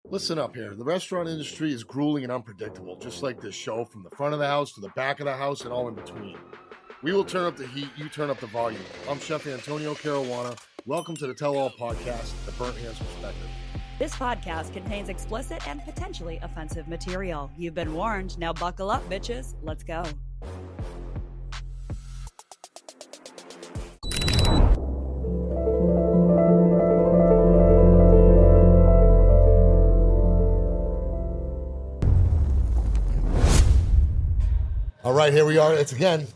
Listen up here. The restaurant industry is grueling and unpredictable, just like this show, from the front of the house to the back of the house and all in between. We will turn up the heat, you turn up the volume. I'm Chef Antonio Caruana. Welcome to the Tell All Podcast, the Burnt Hands Perspective. This podcast contains explicit and potentially offensive material. You've been warned. Now buckle up, bitches. Let's go. All right, here we are. It's again.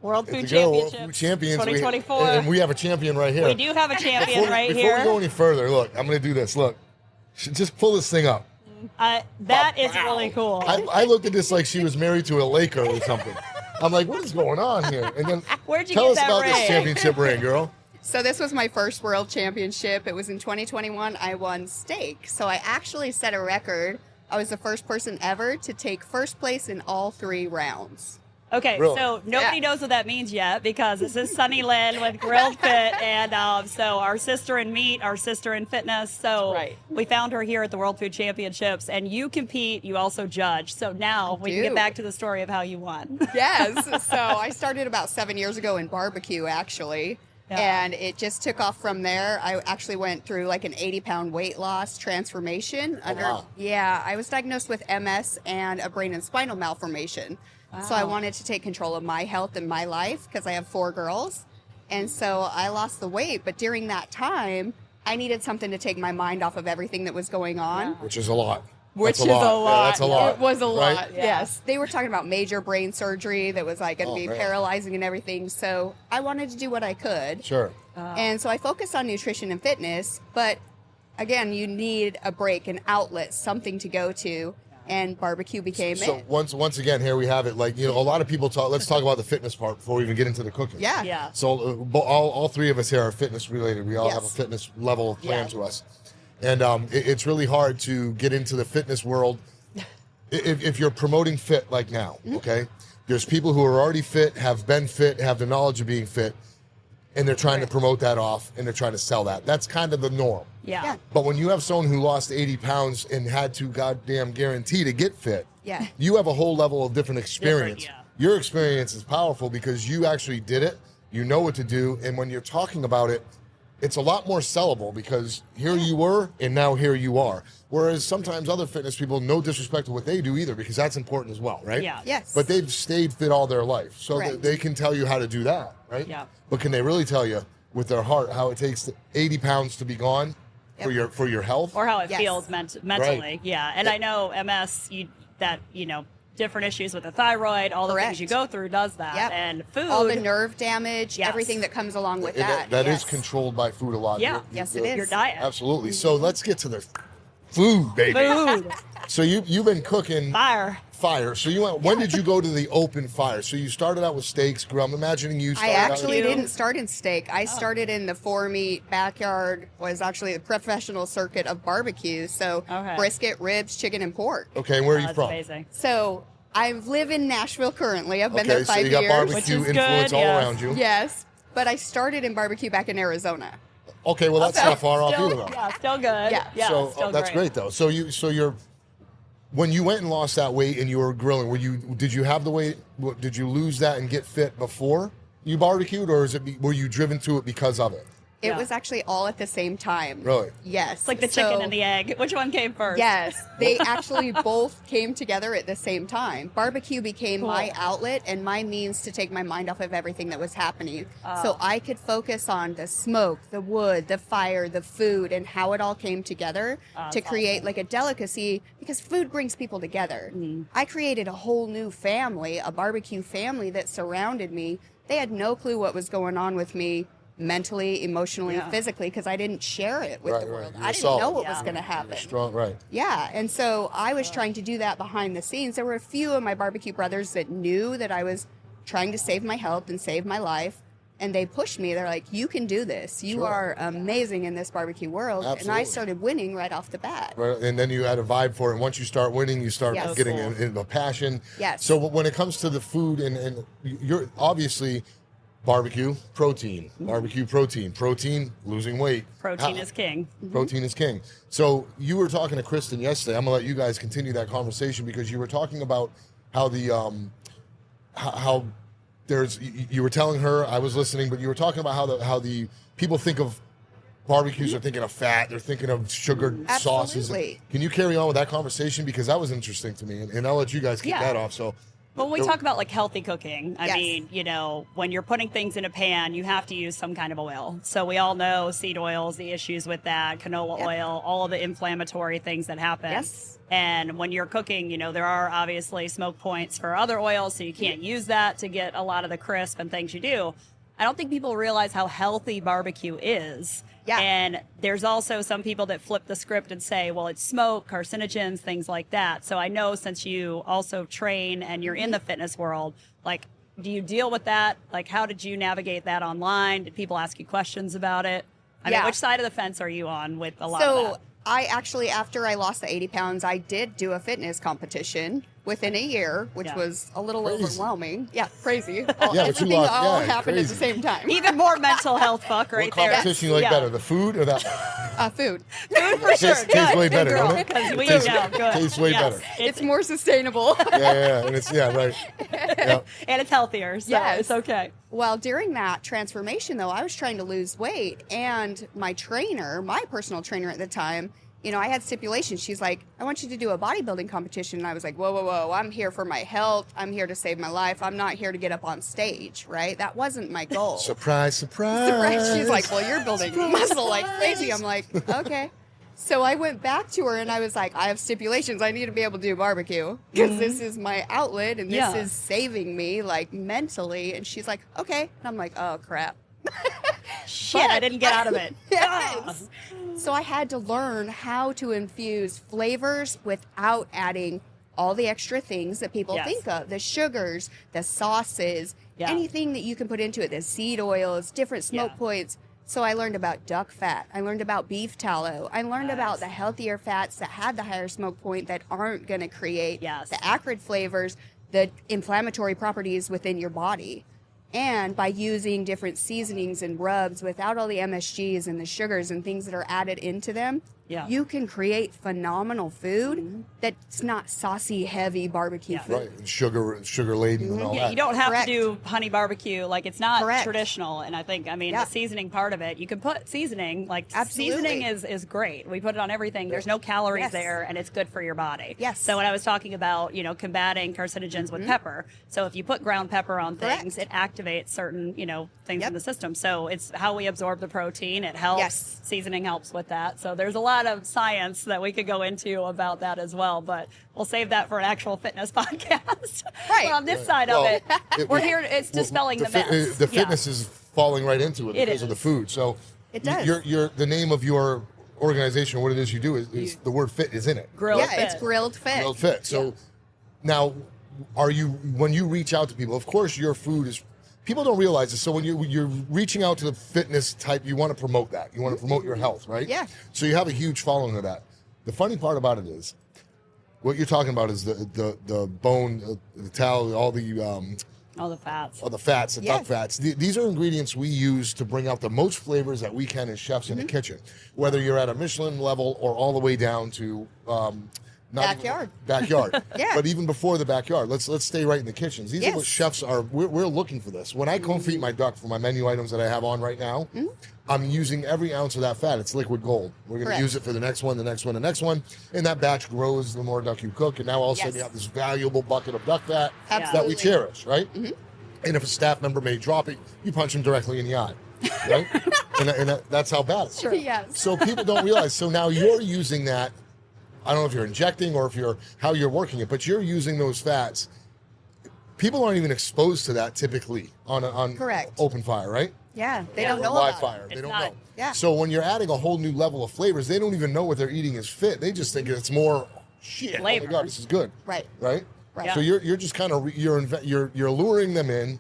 World Food World Championships Food Champions. 2024. And we have a champion right here. We do have a champion Before here. we go any further, look, I'm going to do this. Look, just pull this thing up. That is really cool. I looked at this like she was married to a Laker or something. I'm like, what is going on here? And then Where'd you tell get us that about ring? this championship ring, girl. So this was my first world championship. It was in 2021. I won steak. So I actually set a record. I was the first person ever to take first place in all 3 rounds. Okay, Really? so nobody knows what that means yet because this is Sunny Lynn with Grilled Fit, and so our sister in meat, our sister in fitness. So Right. we found her here at the World Food Championships, and you compete, you also judge. So now we can get back to the story of how you won. Yes. So I started about 7 years ago in barbecue, actually. Yeah. And it just took off from there. I actually went through like an 80-pound weight loss transformation. wow. Yeah, I was diagnosed with MS and a brain and spinal malformation. So I Wow. wanted to take control of my health and my life because I have 4 girls. And so I lost the weight. But during that time, I needed something to take my mind off of everything that was going on. Yeah. Which is a lot. Which That's is a Yeah, lot. that's a lot. It was a right? lot, Yeah. yes. They were talking about major brain surgery that was like going to be man. paralyzing and everything. So I wanted to do what I could. Sure. And so I focused on nutrition and fitness. But again, you need a break, an outlet, something to go to. And barbecue became So it. once again, here we have it. Like, you know, a lot of people talk. Let's talk about the fitness part before we even get into the cooking. Yeah. Yeah. So all 3 of us here are fitness related. We all have a Yes. fitness level plan Yeah. to us, and it's really hard to get into the fitness world if you're promoting fit like now. Mm-hmm. Okay, there's people who are already fit, have been fit, have the knowledge of being fit, and they're trying to promote that off and they're trying to sell that. That's kind of the norm. Yeah. But when you have someone who lost 80 pounds and had to goddamn guarantee to get fit, Yeah. you have a whole level of different experience. Different, Your experience is powerful because you actually did it. You know what to do. And when you're talking about it, it's a lot more sellable because here you were and now here you are. Whereas sometimes other fitness people, no disrespect to what they do either, because that's important as well, right? Yeah. Yes. But they've stayed fit all their life. So Correct. they can tell you how to do that, right? Yeah. But can they really tell you with their heart how it takes 80 pounds to be gone Yep. for your health? Or how it Yes. feels mentally. Right. Yeah. And I know MS, different issues with the thyroid, all the Correct. things you go through does that. Yep. And food. All the nerve damage, Yes. everything that comes along with And that. that is Yes. controlled by food a lot. Yeah. Yes, it is. Your diet. Absolutely. So let's get to the food, baby. Food. So you've been cooking Fire. fire. So when did you go to the open fire? So you started out with steaks. I'm imagining you I started out actually You- didn't start in steak. Oh. I started in the 4-meat backyard, was actually the professional circuit of barbecue. So Okay. brisket, ribs, chicken, and pork. Okay, and where are you That's from? amazing. So I live in Nashville currently. I've been Okay, there so 5 you got years. barbecue Which is influence good, all yes. around you. Yes. But I started in barbecue back in Arizona. Okay, well that's not far off Still, either though. yeah, still good. Yeah. So still that's great though. So you're when you went and lost that weight and you were grilling, did you have the weight? Did you lose that and get fit before you barbecued, or were you driven to it because of it? It Yeah. was actually all at the same time. Really? Yes. It's like the chicken and the egg. Which one came first? Yes, they actually both came together at the same time. Barbecue became Cool. my outlet and my means to take my mind off of everything that was happening. Oh. So I could focus on the smoke, the wood, the fire, the food, and how it all came together to that's create awesome. like a delicacy because food brings people together. I created a whole new family, a barbecue family that surrounded me. They had no clue what was going on with me mentally, emotionally, Yeah. physically because I didn't share it with Right, the right. world. You I didn't saw know it. what was Yeah. going to happen. Strong, right? Yeah, and so I was trying to do that behind the scenes. There were a few of my barbecue brothers that knew that I was trying to save my health and save my life, and they pushed me. They're like, "You can do this. You Sure. are amazing in this barbecue world." And Absolutely. I started winning right off the bat. Right, and then you had a vibe for it. Once you start winning, you start Yes. getting Cool. into a passion. Yes. So when it comes to the food, and you're obviously barbecue, protein, barbecue, protein, losing weight. Protein is king. Protein is king. So you were talking to Kristen yesterday. I'm gonna let you guys continue that conversation because you were talking about how the how there's you were telling her, I was listening, but you were talking about how the people think of barbecues are thinking of fat, they're thinking of sugared sauces. Can you carry on with that conversation because that was interesting to me, and I'll let you guys kick that off. So. When we talk about like healthy cooking, I Yes. mean, you know, when you're putting things in a pan, you have to use some kind of oil. So we all know seed oils, the issues with that, canola oil, all of the inflammatory things that happen. Yes. And when you're cooking, you know, there are obviously smoke points for other oils, so you can't use that to get a lot of the crisp and things you do. I don't think people realize how healthy barbecue is. Yeah. And there's also some people that flip the script and say, well, it's smoke, carcinogens, things like that. So I know since you also train and you're in the fitness world, like, do you deal with that? Like, how did you navigate that online? Did people ask you questions about it? I mean, which side of the fence are you on with a lot of that? So I actually, after I lost the 80 pounds, I did do a fitness competition within a year, which was a little overwhelming. Yeah, crazy. Everything all happened at the same time. Even more mental health fuck right What there. competition you like better, the food or that? Food. Food for sure. Tastes way better, don't it? Because we Tastes- know. Good. tastes way better. It's more sustainable. Yeah, and it's right. Yeah. And it's healthier, so it's okay. Well, during that transformation, though, I was trying to lose weight, and my trainer, my personal trainer at the time, you know, I had stipulations. She's like, I want you to do a bodybuilding competition. And I was like, whoa. I'm here for my health. I'm here to save my life. I'm not here to get up on stage, right? That wasn't my goal. Surprise. She's like, well, you're building muscle like crazy. I'm like, okay. So I went back to her and I was like, I have stipulations. I need to be able to do barbecue because this is my outlet and this is saving me like mentally. And she's like, okay. And I'm like, oh, crap. Shit, I didn't get out of it. Yes. So I had to learn how to infuse flavors without adding all the extra things that people think of. The sugars, the sauces, anything that you can put into it, the seed oils, different smoke points. So I learned about duck fat. I learned about beef tallow. I learned about the healthier fats that had the higher smoke point that aren't going to create the acrid flavors, the inflammatory properties within your body. And by using different seasonings and rubs without all the MSGs and the sugars and things that are added into them, you can create phenomenal food that's not saucy, heavy barbecue food. Right, and sugar laden and all that. You don't have Correct. to do honey barbecue. Like, it's not Correct. traditional. And I think, I mean, the seasoning part of it, you can put seasoning. Like, seasoning is great. We put it on everything. There's no calories there, and it's good for your body. Yes. So when I was talking about, you know, combating carcinogens with pepper, so if you put ground pepper on things, it activates certain, you know, things in the system. So it's how we absorb the protein. It helps. Yes. Seasoning helps with that. So there's a lot of science that we could go into about that as well, but we'll save that for an actual fitness podcast. Right. But on this side of it, we're here. It's dispelling the myths. The fitness is falling right into it because of the food. So it does. Your the name of your organization, what it is you do is the word fit is in it. Grilled fit. It's grilled fit. Grilled fit. So now, are you when you reach out to people? Of course, your food is. People don't realize this. So when you're reaching out to the fitness type, you want to promote that. You want to promote your health, right? Yeah. So you have a huge following of that. The funny part about it is, what you're talking about is the bone, the tallow, all the fats. the fats, the duck fats. These are ingredients we use to bring out the most flavors that we can as chefs in the kitchen. Whether you're at a Michelin level or all the way down to Backyard. But even before the backyard, let's stay right in the kitchens. These are what chefs are. We're looking for this. When I confit my duck for my menu items that I have on right now, I'm using every ounce of that fat. It's liquid gold. We're going to use it for the next one, the next one, the next one, and that batch grows the more duck you cook. And now all of a sudden you have this valuable bucket of duck fat that we cherish, right? And if a staff member may drop it, you punch them directly in the eye, right? and that's how bad it is. Sure. Yes. So people don't realize. So now you're using that. I don't know if you're injecting or how you're working it, but you're using those fats. People aren't even exposed to that typically on open fire, right? Yeah, they don't Or know live about fire. it. They don't not. know. Yeah. So when you're adding a whole new level of flavors, they don't even know what they're eating is fit. They just think it's more shit. Flavor. Oh my God, this is good. Right. Right. Right. So you're just kind of you're luring them in.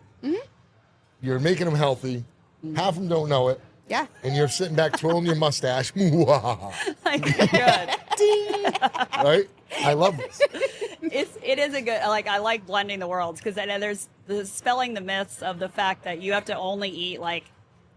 You're making them healthy. Half of them don't know it. Yeah. And you're sitting back twirling your mustache. Like, good. Right? I love this. it is a good, like, I like blending the worlds, because I know there's the spelling the myths of the fact that you have to only eat like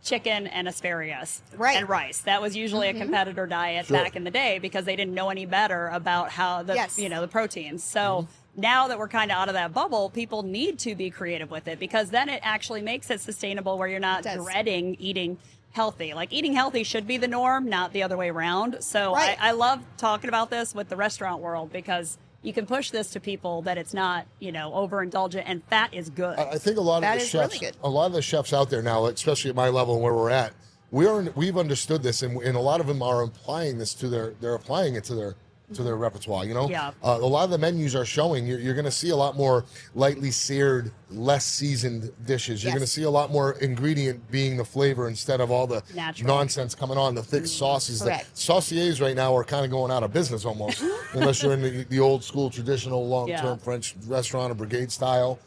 chicken and asparagus and rice. That was usually a competitor diet back in the day, because they didn't know any better about how the the proteins. So now that we're kind of out of that bubble, people need to be creative with it, because then it actually makes it sustainable, where you're not dreading eating healthy. Like, eating healthy should be the norm, not the other way around. So I love talking about this with the restaurant world, because you can push this to people that it's not, overindulgent, and fat is good. I think a lot of the chefs, a lot of the chefs out there now, especially at my level and where we're at, we've understood this, and a lot of them are applying this to they're applying it to their repertoire. A lot of the menus are showing you're going to see a lot more lightly seared, less seasoned dishes. You're going to see a lot more ingredient being the flavor instead of all the nonsense coming on, the thick sauces. Sauciers right now are kind of going out of business almost, unless you're in the old school traditional long-term French restaurant or brigade style.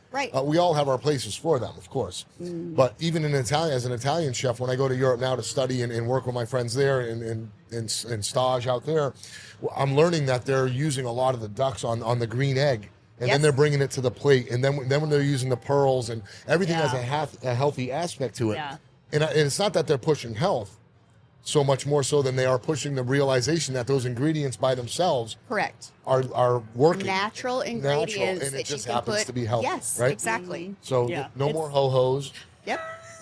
We all have our places for them, of course. But even in Italian, as an Italian chef, when I go to Europe now to study and work with my friends there and stage out there, I'm learning that they're using a lot of the ducks on the green egg, and then they're bringing it to the plate, and then when they're using the pearls, and everything has a healthy aspect to it. And it's not that they're pushing health so much more so than they are pushing the realization that those ingredients by themselves are working. Natural ingredients and it that just you can happens put, to be healthy. Yes, right? exactly. So no more ho-hos.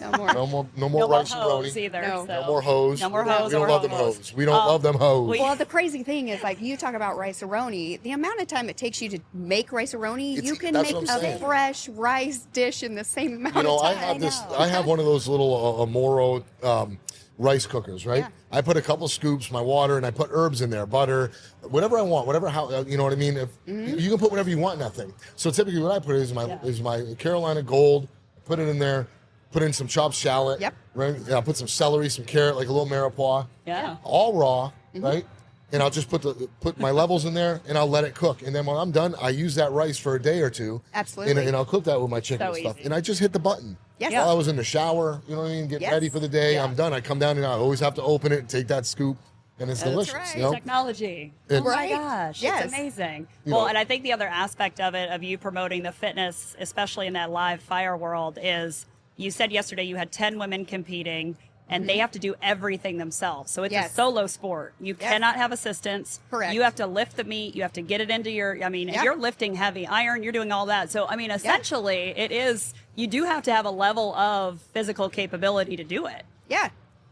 No more. No more rice and hoes roni. either. No more hoes. No more hoes. We don't love them hoes. We don't love them hoes. Well, the crazy thing is, like, you talk about rice-a-roni, the amount of time it takes you to make rice-a-roni, you can make a fresh rice dish in the same amount of time. I have one of those little Amoro rice cookers, right? I put a couple scoops, my water, and I put herbs in there, butter, whatever I want, you know what I mean? You can put whatever you want in that thing. So typically what I put is my Carolina Gold, put it in there, put in some chopped shallot, right? I'll put some celery, some carrot, like a little mirepoix, all raw, right? And I'll just put my levels in there, and I'll let it cook. And then when I'm done, I use that rice for a day or two. Absolutely. And I'll cook that with my chicken and stuff. And I just hit the button. While I was in the shower, you know what I mean, getting ready for the day, I'm done. I come down and I always have to open it and take that scoop, and it's delicious. Right. You know? Technology. Oh my gosh. It's amazing. And I think the other aspect of it, of you promoting the fitness, especially in that live fire world, is you said yesterday you had 10 women competing, and they have to do everything themselves. So it's a solo sport. You cannot have assistants. Correct. You have to lift the meat. You have to get it into if you're lifting heavy iron, you're doing all that. So, essentially, it is, you do have to have a level of physical capability to do it.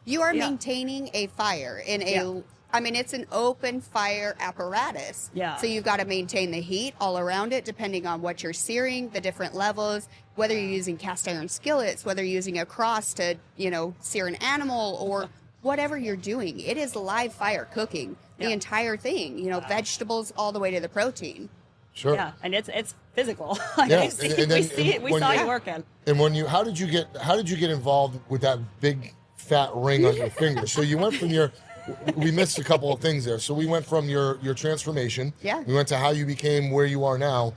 You are maintaining a fire in a, it's an open fire apparatus. So you've got to maintain the heat all around it, depending on what you're searing, the different levels, whether you're using cast iron skillets, whether you're using a cross to, sear an animal, or whatever you're doing. It is live fire cooking, the entire thing, vegetables all the way to the protein. Sure. Yeah, and it's physical. We saw you working. And how did you get involved with that big fat ring on your finger? So you went from we missed a couple of things there. So we went from your transformation. We went to how you became where you are now.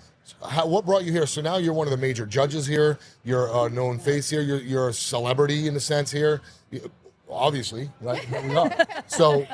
What brought you here? So now you're one of the major judges here. You're a known face here. You're a celebrity in a sense here. Obviously, right? Here we are. So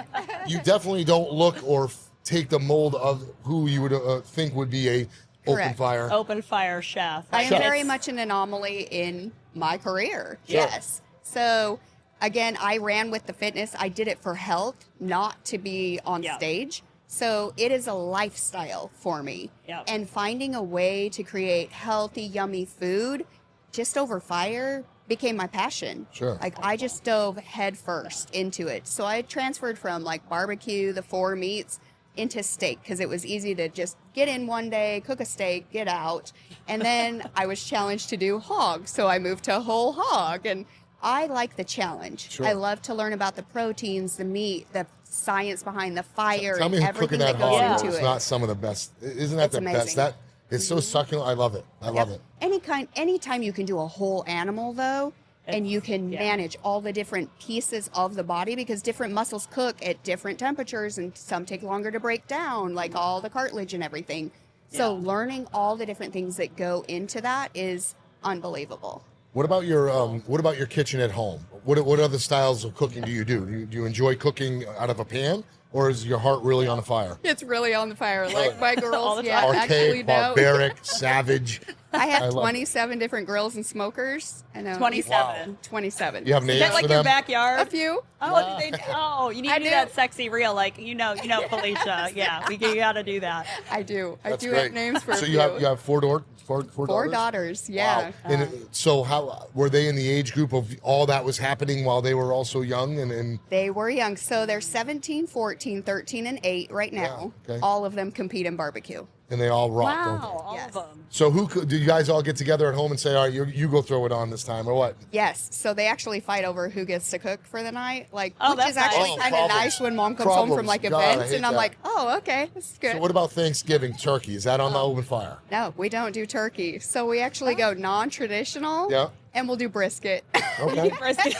you definitely don't look or take the mold of who you would think would be a open fire chef. I am very much an anomaly in my career. Yes. So again, I ran with the fitness. I did it for health, not to be on stage. So it is a lifestyle for me. And finding a way to create healthy, yummy food just over fire became my passion. Like, I just dove head first into it. So I transferred from like barbecue, the 4 meats, into steak, because it was easy to just get in one day, cook a steak, get out. And then I was challenged to do hog. So I moved to whole hog, and I like the challenge. I love to learn about the proteins, the meat, the science behind the fire, Tell me and who cooking everything that that hog goes into is it. not some of the best. Isn't that It's the amazing. best? It's so succulent. I love it. I love it. Anytime you can do a whole animal, though, and you can manage all the different pieces of the body, because different muscles cook at different temperatures, and some take longer to break down, like all the cartilage and everything. So learning all the different things that go into that is unbelievable. What about your kitchen at home? What other styles of cooking do you do? Do you enjoy cooking out of a pan, or is your heart really on fire? It's really on the fire. Like my All girls, the yeah, time. actually Archaic, know. barbaric, savage. I have love it. 27 different grills and smokers. I know. 27. 27. You have Is names that like for your them? backyard? A few. Oh, you need I to do do. that sexy reel, like you know, Felicia. Yeah, you got to do that. I do. I That's do great. have names for So a you few. have four Four daughters. Yeah. Wow. And so how were they in the age group of all that was happening while they were also young and They were young. So they're 17, 14, 13, and 8 right now. Yeah, okay. All of them compete in barbecue. and they all rock, don't Wow, they? all Yes. of them. So do you guys all get together at home and say, all right, you go throw it on this time or what? Yes. So they actually fight over who gets to cook for the night. Like, Oh, which that's is actually nice. kind of Problems. nice when mom comes home from like Problems. God, I events. hate And I'm that. like, oh, okay. This is good. So what about Thanksgiving turkey? Is that on the open fire? No, we don't do turkey. So we actually go non-traditional. Yeah. And we'll do brisket. Okay.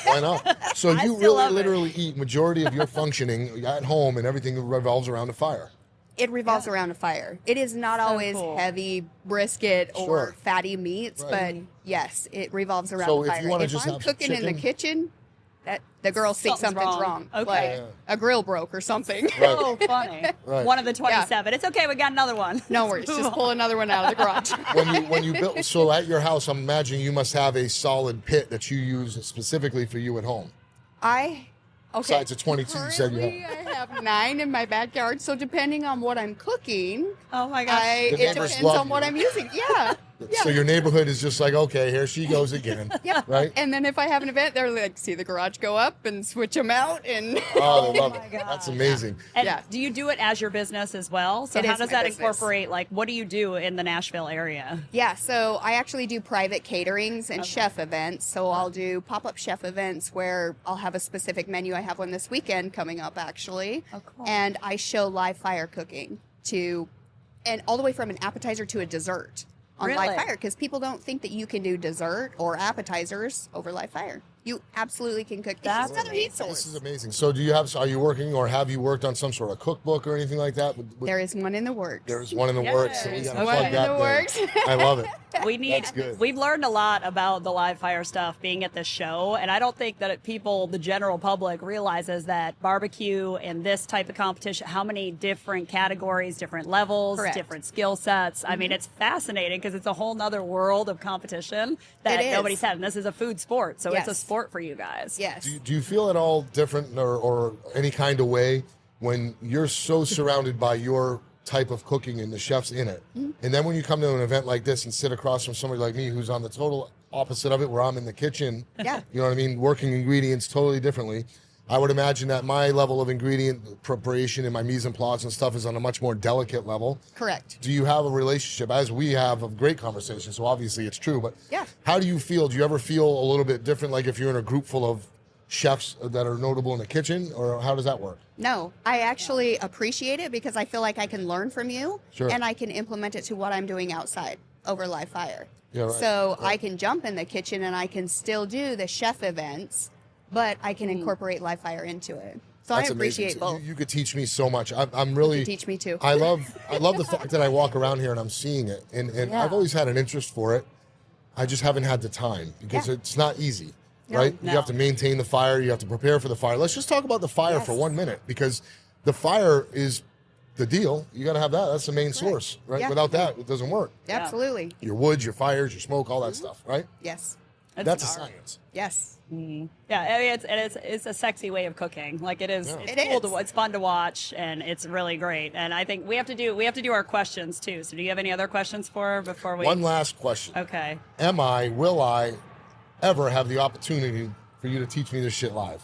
Why not? So I you still really love it. literally eat majority of your functioning at home and everything revolves around the fire. It revolves around a fire. It is not always cool. heavy brisket Sure. or fatty meats, Right. but yes, it revolves around So a if fire. you wanna if just I'm have some cooking in the chicken- kitchen, that the girls think Something's something's wrong. wrong. Okay. Like Yeah. a grill broke or something. Right. Oh, funny. Right. One of the 27. It's okay. We got another one. No worries. Just pull another one out of the garage. When you build, so at your house, I'm imagining you must have a solid pit that you use specifically for you at home. Okay. Besides the 22 you said you Currently, have. I have 9 in my backyard. So depending on what I'm cooking, Oh my gosh. The it neighbors depends love on what you. I'm using. Yeah. Yeah. So your neighborhood is just like, okay, here she goes again. Yep. Right? And then if I have an event, they're like, see the garage go up and switch them out. And Oh, they love my it. God. That's amazing. And Yeah. do you do it as your business as well? So It how is does my that business. incorporate, like, what do you do in the Nashville area? yeah, so I actually do private caterings and chef events. So I'll do pop-up chef events where I'll have a specific menu. I have one this weekend coming up, actually. Oh, cool. And I show live fire cooking and all the way from an appetizer to a dessert on Really? live fire, because people don't think that you can do dessert or appetizers over live fire. You absolutely can cook. It's That's just another heat This source. is amazing. So are you working or have you worked on some sort of cookbook or anything like that? There is one in the works. There's one in the works. So we Yes. gotta One plug in that the there. works. I love it. We need. That's good. We've learned a lot about the live fire stuff being at this show, and I don't think that people, the general public, realizes that barbecue and this type of competition, how many different categories, different levels, Correct. different skill sets. I mean, it's fascinating because it's a whole nother world of competition that It is. nobody's had. And this is a food sport, so it's a Yes. sport for you guys. Yes. Do you feel at all different or any kind of way when you're so surrounded by your type of cooking and the chefs in it? Mm-hmm. And then when you come to an event like this and sit across from somebody like me who's on the total opposite of it, where I'm in the kitchen, Yeah. you know what I mean, working ingredients totally differently, I would imagine that my level of ingredient preparation and my mise en place and stuff is on a much more delicate level. Correct. Do you have a relationship, as we have, of great conversation? So obviously it's true, but Yeah. how do you feel? Do you ever feel a little bit different, like if you're in a group full of chefs that are notable in the kitchen, or how does that work? No, I actually appreciate it because I feel like I can learn from you Sure. and I can implement it to what I'm doing outside over live fire. Yeah, right, So right. I can jump in the kitchen and I can still do the chef events, but I can incorporate live fire into it. So That's I appreciate amazing. both. You could teach me so much. I'm really teach me too. I love the fact that I walk around here and I'm seeing it, and Yeah. I've always had an interest for it. I just haven't had the time because Yeah. it's not easy, No, right? no. You have to maintain the fire. You have to prepare for the fire. Let's just talk about the fire for Yes. 1 minute, because the fire is the deal. You got to have that. That's the main source, right? Yeah. Without that, it doesn't work. Absolutely. Your woods, your fires, your smoke, all that stuff, right? Yes. That's a art. science. Yes. Yeah, I mean, it's a sexy way of cooking. Like it is, Yeah. it's It cool is. it's fun to watch, and it's really great. And I think we have to do our questions too. So do you have any other questions for her before we? One last question. Okay. Will I ever have the opportunity for you to teach me this shit live?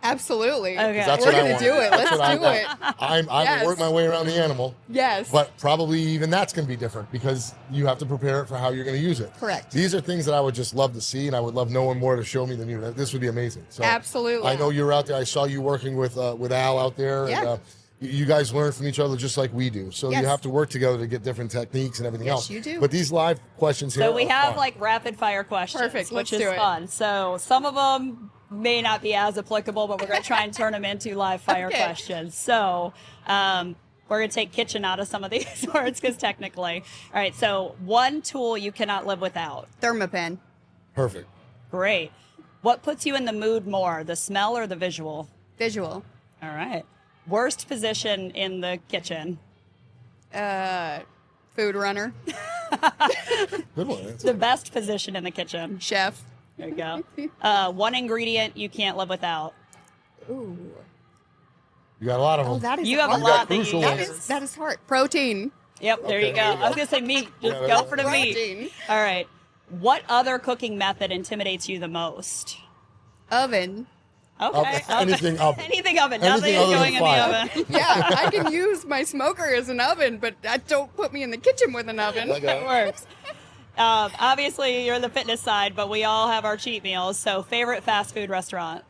Absolutely. Okay. That's We're what I going to want. do it. That's Let's what I do want. it. I Yes. will work my way around the animal, Yes. but probably even that's going to be different because you have to prepare it for how you're going to use it. Correct. These are things that I would just love to see, and I would love no one more to show me than you. This would be amazing. So Absolutely. I know you're out there. I saw you working with Al out there. Yeah. And, you guys learn from each other just like we do. So Yes. you have to work together to get different techniques and everything Yes, else. you do. But these live questions here So we are have fun. like rapid fire questions, Perfect. which Let's is do it. fun. So some of them may not be as applicable, but we're going to try and turn them into live fire Okay. questions. So we're going to take kitchen out of some of these words because technically. All right. So one tool you cannot live without. Thermopen. Perfect. Great. What puts you in the mood more, the smell or the visual? Visual. All right. Worst position in the kitchen. Food runner, Good one. The best position in the kitchen. chef. There you go. One ingredient you can't live without. Ooh. You got a lot of them. Oh, that is You have a hard. lot that crucial you ones. use. That is hard. Protein. Yep, there Okay, you go. there you go. I was going to say meat. Just Yeah, go for the Protein. meat. All right. What other cooking method intimidates you the most? Oven. Okay. Anything oven. Anything oven. Anything Nothing is other than going in fire. the oven. Yeah, I can use my smoker as an oven, but that don't put me in the kitchen with an oven. It works. Obviously, you're the fitness side, but we all have our cheat meals. So, favorite fast food restaurant?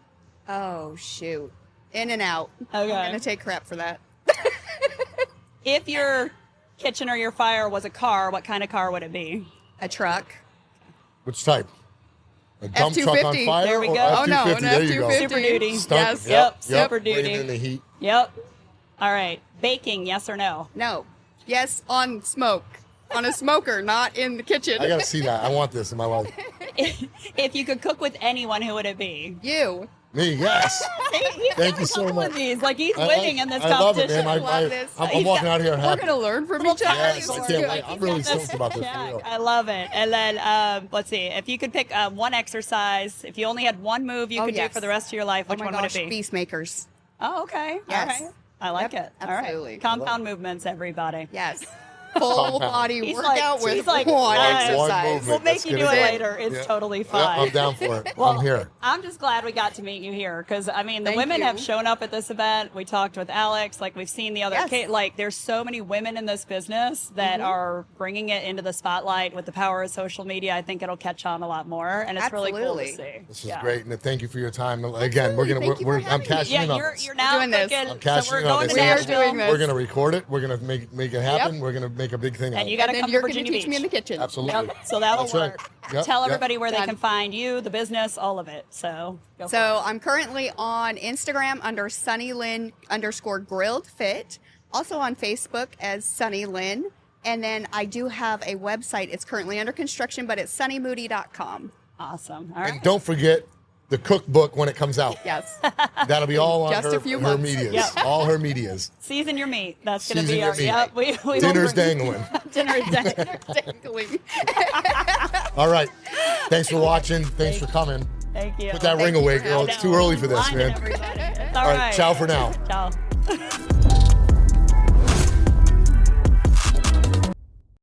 Oh, shoot. In and out. Okay. I'm going to take crap for that. If your kitchen or your fire was a car, what kind of car would it be? A truck. Which type? A dump F-250. truck on fire? There we or go. F-250? Oh, no, an There you go. F-250. Super duty. Stunt- Yes. Yep, super bringing duty. in the heat. Yep. All right. Baking, yes or no? No. Yes, on smoke. On a smoker, not in the kitchen. I got to see that. I want this in my life. If you could cook with anyone, who would it be? You. Me, yes. Thank you so much. These. Like he's I winning in this I love it, competition. man. Love this. I'm walking out here We're happy. going to learn from We'll each other. Yes, This I is can't good. wait. I'm really stoked about this. For real. I love it. And then let's see. If you could pick one exercise, if you only had one move you Oh, could do yes. for the rest of your life, Oh which my one gosh, would it be? peacemakers. Oh, okay. Yes. All right. I like Yep, it. All right. absolutely. Compound movements, everybody. Yes. Full body He's workout like- he's with like, one nice. One exercise. movement. We'll make Let's you get do it going. later. It's Yeah. totally Yeah, fine. I'm down for it. Well, I'm here. I'm just glad we got to meet you here because I mean the Thank women you. have shown up at this event. We talked with Alex, like we've seen the other Yes. like there's so many women in this business that are bringing it into the spotlight with the power of social media. I think it'll catch on a lot more, and it's really cool to Absolutely. see. This is Yeah. great, and thank you for your time. Again, we're gonna Thank you for I'm having me. cashing Yeah, in on you're this. now doing this. cooking. I'm cashing so we're in on going this. to We are Nashville, doing this. We're gonna record it. We're gonna make it happen. Yep. We're gonna make a big thing out and of you it. got to And then come you're to going to Virginia teach me in the Beach. kitchen. Absolutely. Yep. So that'll That's right. work. Yep, Tell yep. everybody where they Done. can find you, the business, all of it. So go for So I'm currently on Instagram under SunnyLynn_GrilledFit. Also on Facebook as Sunny Lynn. And then I do have a website. It's currently under construction, but it's sunnymoody.com. it. Awesome. All And right. don't forget the cookbook when it comes out. Yes. That'll be all on Just her, a few her months. medias. Yep. All her medias. Season your meat. That's going to Season be your our meat. Yep, we Dinner's will bring- dangling. Dinner's dangling. Dangling. All right. Thanks for watching. Thanks for coming. Thank you. Put that Thank ring you away, for girl. having It's too early for this, Blinded man. everybody. It's All right. Ciao for now. Ciao.